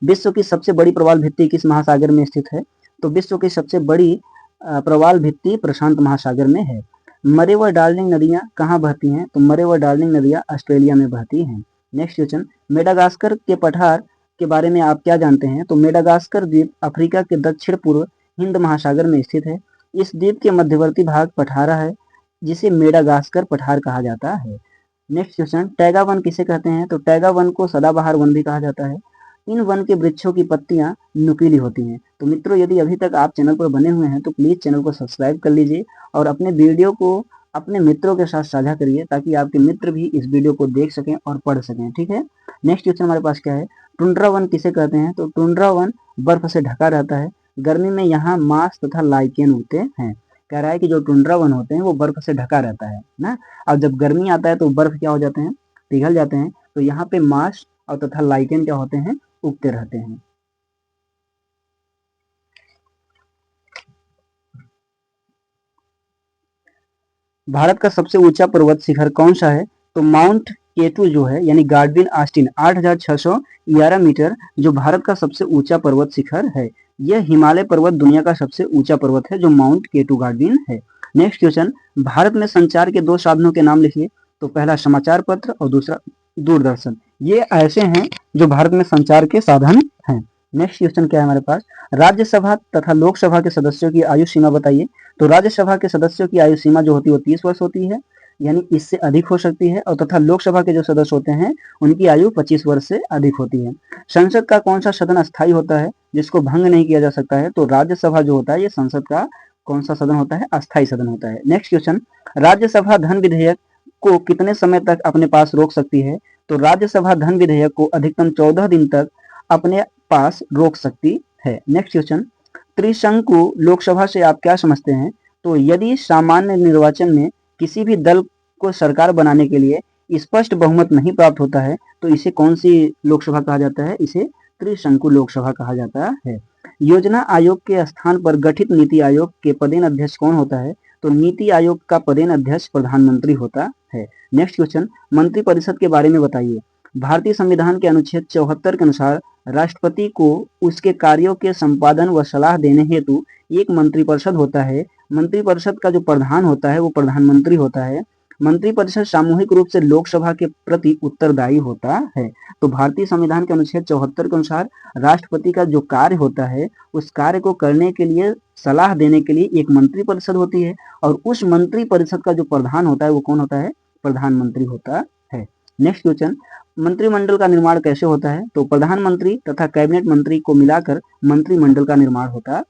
विश्व की सबसे बड़ी प्रवाल भित्ति किस महासागर में स्थित है? तो विश्व की सबसे बड़ी प्रवाल भित्ति प्रशांत महासागर में है। मरे व डार्लिंग नदियां कहाँ बहती हैं? तो मरे व डार्लिंग नदियां ऑस्ट्रेलिया में बहती हैं। नेक्स्ट क्वेश्चन, मेडागास्कर के पठार के बारे में आप क्या जानते हैं? तो मेडागास्कर द्वीप अफ्रीका के दक्षिण पूर्व हिंद महासागर में स्थित है। इस द्वीप के मध्यवर्ती भाग पठारा है जिसे मेडागास्कर पठार कहा जाता है। नेक्स्ट क्वेश्चन, टैगा वन किसे कहते हैं? तो टैगा वन को सदाबहार वन भी कहा जाता है। इन वन के वृक्षों की पत्तियां नुकीली होती हैं। तो मित्रों यदि अभी तक आप चैनल पर बने हुए हैं तो प्लीज चैनल को सब्सक्राइब कर लीजिए और अपने वीडियो को अपने मित्रों के साथ साझा करिए ताकि आपके मित्र भी इस वीडियो को देख सकें और पढ़ सकें। ठीक है, नेक्स्ट क्वेश्चन हमारे पास क्या है, टुंड्रा वन किसे कहते हैं? तो टुंड्रा वन बर्फ से ढका रहता है। गर्मी में यहाँ मांस तथा लाइकेन उगते हैं। कह रहा है कि जो टुंड्रा वन होते हैं वो बर्फ से ढका रहता है ना, और जब गर्मी आता है तो बर्फ क्या हो जाते हैं, पिघल जाते हैं। तो यहाँ पे मांस और तथा लाइकेन क्या होते हैं, उगते रहते हैं। भारत का सबसे ऊंचा पर्वत शिखर कौन सा है? तो माउंट केटू जो है यानी गार्डविन ऑस्टिन 8,611 मीटर जो भारत का सबसे ऊंचा पर्वत शिखर है। यह हिमालय पर्वत दुनिया का सबसे ऊंचा पर्वत है जो माउंट केटू गार्डविन है। नेक्स्ट क्वेश्चन, भारत में संचार के दो साधनों के नाम लिखिए। तो पहला समाचार पत्र और दूसरा दूरदर्शन। ये ऐसे हैं जो भारत में संचार के साधन हैं। नेक्स्ट क्वेश्चन क्या है हमारे पास, राज्यसभा तथा लोकसभा के सदस्यों की आयु सीमा बताइए। तो राज्यसभा के सदस्यों की आयु सीमा जो होती है वो 30 वर्ष होती है, यानी इससे अधिक हो सकती है, और तथा लोकसभा के जो सदस्य होते हैं उनकी आयु 25 वर्ष से अधिक होती है। संसद का कौन सा सदन अस्थायी होता है जिसको भंग नहीं किया जा सकता है? तो राज्यसभा जो होता है ये संसद का कौन सा सदन होता है, अस्थायी सदन होता है। नेक्स्ट क्वेश्चन, राज्यसभा धन विधेयक को कितने समय तक अपने पास रोक सकती है? तो राज्यसभा धन विधेयक को अधिकतम 14 दिन तक अपने पास रोक सकती है। नेक्स्ट क्वेश्चन, त्रिशंकु लोकसभा से आप क्या समझते हैं? तो यदि सामान्य निर्वाचन में किसी भी दल को सरकार बनाने के लिए स्पष्ट बहुमत नहीं प्राप्त होता है तो इसे कौन सी लोकसभा कहा जाता है? इसे त्रिशंकु लोकसभा कहा जाता है। योजना आयोग के स्थान पर गठित नीति आयोग के पदेन अध्यक्ष कौन होता है? तो नीति आयोग का पदेन अध्यक्ष प्रधानमंत्री होता है। नेक्स्ट क्वेश्चन, मंत्रिपरिषद के बारे में बताइए। भारतीय संविधान के अनुच्छेद 74 के अनुसार राष्ट्रपति को उसके कार्यों के संपादन व सलाह देने हेतु एक मंत्रिपरिषद होता है। मंत्रिपरिषद का जो प्रधान होता है वो प्रधानमंत्री होता है। मंत्रिपरिषद सामूहिक रूप से लोकसभा के प्रति उत्तरदायी होता है। तो भारतीय संविधान के अनुच्छेद 74 के अनुसार राष्ट्रपति का जो कार्य होता है उस कार्य को करने के लिए सलाह देने के लिए एक मंत्रिपरिषद होती है, और उस मंत्रिपरिषद का जो प्रधान होता है वो कौन होता है? प्रधानमंत्री होता है। नेक्स्ट क्वेश्चन, मंत्रिमंडल का निर्माण कैसे होता है? तो प्रधानमंत्री तथा कैबिनेट मंत्री को मिलाकर मंत्रिमंडल का निर्माण होता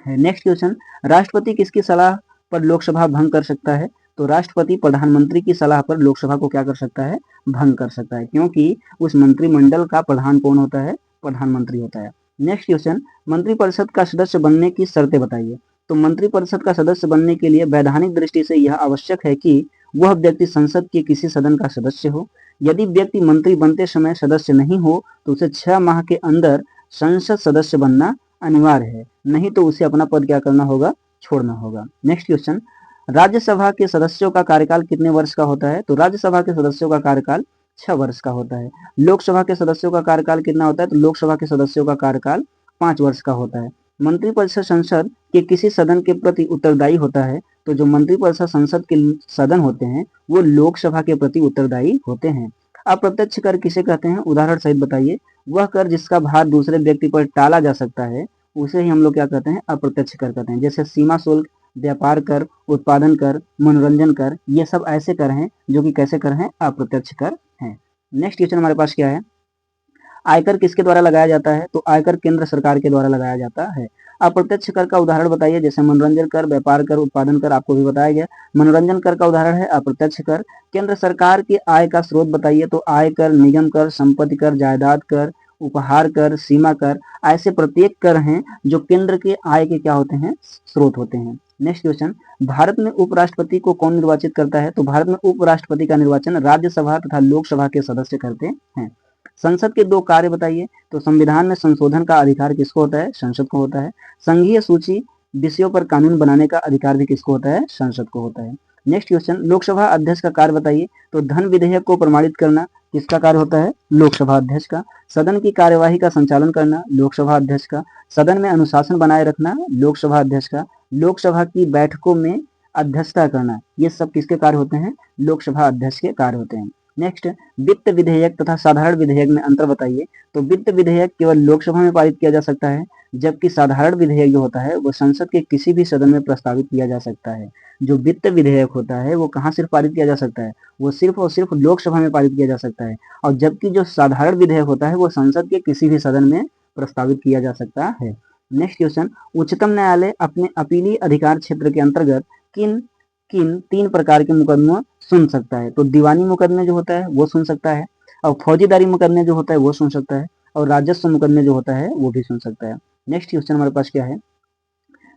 है। नेक्स्ट क्वेश्चन, राष्ट्रपति किसकी सलाह पर लोकसभा भंग कर सकता है? तो राष्ट्रपति प्रधानमंत्री की सलाह पर लोकसभा को क्या कर सकता है? भंग कर सकता है, क्योंकि उस मंत्रिमंडल का प्रधान कौन होता है? प्रधानमंत्री होता है। नेक्स्ट क्वेश्चन, मंत्रिपरिषद का सदस्य बनने की शर्तें बताइए। तो मंत्रिपरिषद का सदस्य बनने के लिए वैधानिक दृष्टि से यह आवश्यक है कि वह व्यक्ति संसद के किसी सदन का सदस्य हो। यदि व्यक्ति मंत्री बनते समय सदस्य नहीं हो तो उसे 6 माह के अंदर संसद सदस्य बनना अनिवार्य है, नहीं तो उसे अपना पद क्या करना होगा, छोड़ना होगा। नेक्स्ट क्वेश्चन, राज्यसभा के सदस्यों का कार्यकाल कितने वर्ष का होता है? तो राज्यसभा के सदस्यों का कार्यकाल 6 वर्ष का होता है। लोकसभा के सदस्यों का कार्यकाल कितना होता है? तो लोकसभा के सदस्यों का कार्यकाल 5 वर्ष का होता है। मंत्रिपरिषद संसद के किसी सदन के प्रति उत्तरदायी होता है? तो जो मंत्रिपरिषद संसद के सदन होते हैं वो लोकसभा के प्रति उत्तरदायी होते हैं। अप्रत्यक्ष कर किसे कहते हैं? उदाहरण सहित बताइए। वह कर जिसका भार दूसरे व्यक्ति पर टाला जा सकता है उसे ही हम लोग क्या कहते हैं? अप्रत्यक्ष कर कहते हैं। जैसे सीमा शुल्क, व्यापार कर, उत्पादन कर, मनोरंजन कर, ये सब ऐसे कर हैं जो कि कैसे कर हैं? अप्रत्यक्ष कर हैं। नेक्स्ट क्वेश्चन हमारे पास क्या है? आयकर किसके द्वारा लगाया जाता है? तो आयकर केंद्र सरकार के द्वारा लगाया जाता है। अप्रत्यक्ष कर का उदाहरण बताइए। जैसे मनोरंजन कर, व्यापार कर, उत्पादन कर, आपको भी बताया गया। मनोरंजन कर का उदाहरण है अप्रत्यक्ष कर। केंद्र सरकार के आय का स्रोत बताइए। तो आय कर, निगम कर, संपत्ति कर, जायदाद कर, उपहार कर, सीमा कर, ऐसे प्रत्येक कर हैं जो केंद्र के आय के क्या होते हैं? स्रोत होते हैं। नेक्स्ट क्वेश्चन, भारत में उपराष्ट्रपति को कौन निर्वाचित करता है? तो भारत में उपराष्ट्रपति का निर्वाचन राज्यसभा तथा लोकसभा के सदस्य करते हैं। संसद के 2 कार्य बताइए। तो संविधान में संशोधन का अधिकार किसको होता है? संसद को होता है। संघीय सूची विषयों पर कानून बनाने का अधिकार भी किसको होता है? संसद को होता है। नेक्स्ट क्वेश्चन, लोकसभा अध्यक्ष का कार्य बताइए। तो धन विधेयक को प्रमाणित करना किसका कार्य होता है? लोकसभा अध्यक्ष का। सदन की कार्यवाही का संचालन करना लोकसभा अध्यक्ष का। सदन में अनुशासन बनाए रखना लोकसभा अध्यक्ष का। लोकसभा की बैठकों में अध्यक्षता करना, ये सब किसके कार्य होते हैं? लोकसभा अध्यक्ष के कार्य होते हैं। नेक्स्ट, वित्त विधेयक तथा साधारण विधेयक में अंतर बताइए। तो वित्त विधेयक केवल लोकसभा में पारित किया जा सकता है, जबकि साधारण विधेयक जो होता है वो संसद के किसी भी सदन में प्रस्तावित किया जा सकता है। जो वित्त विधेयक होता है वो कहाँ सिर्फ पारित किया जा सकता है? वो सिर्फ और सिर्फ लोकसभा में पारित किया जा सकता है। और जबकि जो साधारण विधेयक होता है वो संसद के किसी भी सदन में प्रस्तावित किया जा सकता है। नेक्स्ट क्वेश्चन, उच्चतम न्यायालय अपने अपीली अधिकार क्षेत्र के अंतर्गत किन किन 3 प्रकार के मुकदमों सुन सकता है? तो दीवानी मुकदमे जो होता है वो सुन सकता है, और फौजीदारी मुकदमे जो होता है वो सुन सकता है, और राजस्व मुकदमे जो होता है वो भी सुन सकता है। नेक्स्ट क्वेश्चन हमारे पास क्या है?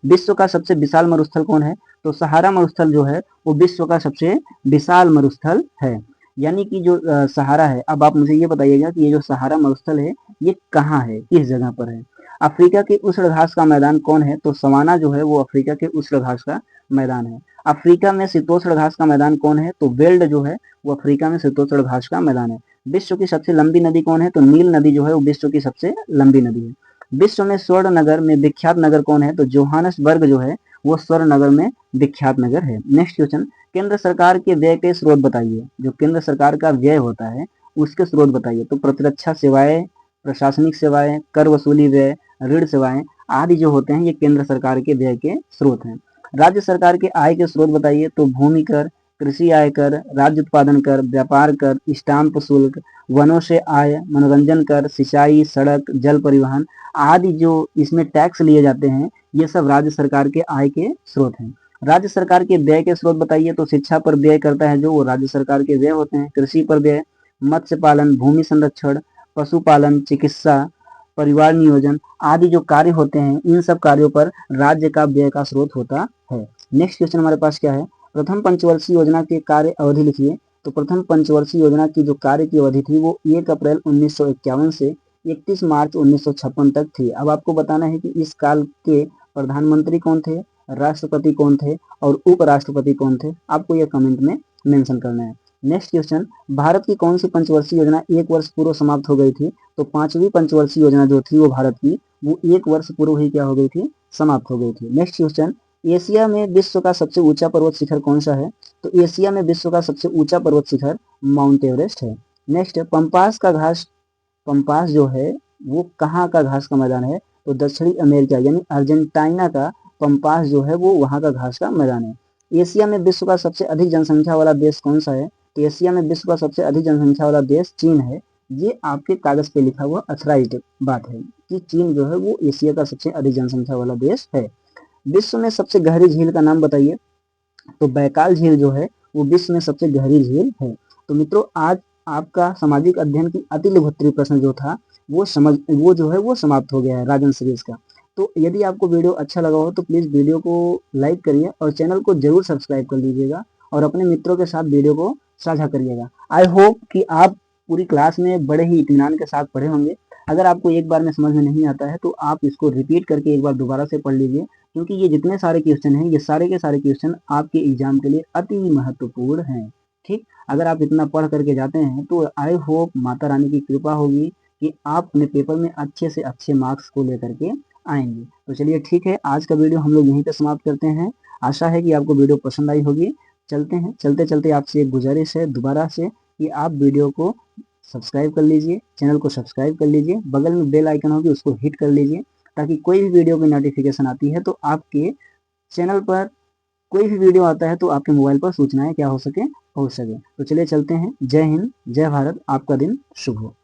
विश्व का सबसे विशाल मरुस्थल कौन है? तो सहारा मरुस्थल जो है वो विश्व का सबसे विशाल मरुस्थल है। यानी कि जो सहारा है, अब आप मुझे ये बताइएगा कि ये जो सहारा मरुस्थल है ये कहाँ है, किस जगह पर है? अफ्रीका के उष्ण घास का मैदान कौन है? तो सवाना जो है वो अफ्रीका के उष्ण घास का मैदान है। अफ्रीका में शीतोष्ण घास का मैदान कौन है? तो वेल्ड जो है वो अफ्रीका में शीतोष्ण घास का मैदान है। विश्व की सबसे लंबी नदी कौन है? तो नील नदी जो है वो विश्व की सबसे लंबी नदी है। विश्व में स्वर्ण नगर में विख्यात नगर कौन है? तो जोहानसबर्ग जो है वो स्वर्ण नगर में विख्यात नगर है। नेक्स्ट क्वेश्चन, केंद्र सरकार के व्यय के स्रोत बताइए। जो केंद्र सरकार का व्यय होता है उसके स्रोत बताइए। तो प्रतिरक्षा सेवाएं, प्रशासनिक सेवाएं, कर वसूली व्यय, ऋण सेवाएं आदि जो होते हैं ये केंद्र सरकार के व्यय के स्रोत हैं। राज्य सरकार के आय के स्रोत बताइए। तो भूमि कर, कृषि आय कर, राज्य उत्पादन कर, व्यापार कर, स्टाम्प शुल्क, वनों से आय, मनोरंजन कर, सिंचाई, सड़क, जल परिवहन आदि जो इसमें टैक्स लिए जाते हैं ये सब राज्य सरकार के आय के स्रोत हैं। राज्य सरकार के व्यय के स्रोत बताइए। तो शिक्षा पर व्यय करता है जो वो राज्य सरकार के व्यय होते हैं। कृषि पर व्यय, मत्स्य पालन, भूमि संरक्षण, पशुपालन, चिकित्सा, परिवार नियोजन आदि जो कार्य होते हैं इन सब कार्यों पर राज्य का व्यय का स्रोत होता है। नेक्स्ट क्वेश्चन हमारे पास क्या है? प्रथम पंचवर्षीय योजना के कार्य अवधि लिखिए। तो प्रथम पंचवर्षीय योजना की जो कार्य की अवधि थी वो 1 अप्रैल 1951 से 31 मार्च 1956 तक थी। अब आपको बताना है कि इस काल के प्रधानमंत्री कौन थे, राष्ट्रपति कौन थे और उपराष्ट्रपति कौन थे। आपको यह कमेंट में मेंशन करना है। नेक्स्ट क्वेश्चन, भारत की कौन सी पंचवर्षीय योजना 1 वर्ष पूर्व समाप्त हो गई थी? तो 5वीं पंचवर्षीय योजना जो थी वो भारत की वो 1 वर्ष पूर्व ही क्या हो गई थी? समाप्त हो गई थी। नेक्स्ट क्वेश्चन, एशिया में विश्व का सबसे ऊंचा पर्वत शिखर कौन सा है? तो एशिया में विश्व का सबसे ऊंचा पर्वत शिखर माउंट एवरेस्ट है। नेक्स्ट, पंपास का घास, पंपास जो है वो कहाँ का घास का मैदान है? तो दक्षिणी अमेरिका यानी अर्जेंटीना का पंपास जो है वो वहाँ का घास का मैदान है। एशिया में विश्व का सबसे अधिक जनसंख्या वाला देश कौन सा है? तो एशिया में विश्व का सबसे अधिक जनसंख्या वाला देश चीन है। ये आपके कागज पे लिखा हुआ अथराइट बात है कि चीन जो है वो एशिया का सबसे अधिक जनसंख्या वाला देश है। विश्व में सबसे गहरी झील का नाम बताइए। तो बैकाल झील जो है वो विश्व में सबसे गहरी झील है। तो मित्रों आज आपका सामाजिक अध्ययन की अति लघुत्तरीय प्रश्न जो था वो जो है वो समाप्त हो गया है राजन सीरीज का। तो यदि आपको वीडियो अच्छा लगा हो तो प्लीज वीडियो को लाइक करिए और चैनल को जरूर सब्सक्राइब कर लीजिएगा और अपने मित्रों के साथ वीडियो को साझा करिएगा। आई होप कि आप पूरी क्लास में बड़े ही इत्मीनान के साथ पढ़े होंगे। अगर आपको एक बार में समझ में नहीं आता है तो आप इसको रिपीट करके एक बार दोबारा से पढ़ लीजिए, क्योंकि ये जितने सारे क्वेश्चन हैं ये सारे के सारे क्वेश्चन आपके एग्जाम के लिए अति महत्वपूर्ण हैं। ठीक, अगर आप इतना पढ़ करके जाते हैं तो आई होप माता रानी की कृपा होगी कि आप अपने पेपर में अच्छे से अच्छे मार्क्स को लेकर के आएंगे। तो चलिए ठीक है, आज का वीडियो हम लोग यहीं पे समाप्त करते हैं। आशा है कि आपको वीडियो पसंद आई होगी। चलते हैं, चलते चलते आपसे एक गुजारिश है दोबारा से कि आप वीडियो को सब्सक्राइब कर लीजिए, चैनल को सब्सक्राइब कर लीजिए, बगल में बेल आइकन होगी उसको हिट कर लीजिए, ताकि कोई भी वीडियो की नोटिफिकेशन आती है तो आपके चैनल पर कोई भी वीडियो आता है तो आपके मोबाइल पर सूचनाएं क्या हो सके, पहुंच सके। तो चलिए चलते हैं। जय हिंद, जय भारत, आपका दिन शुभ हो।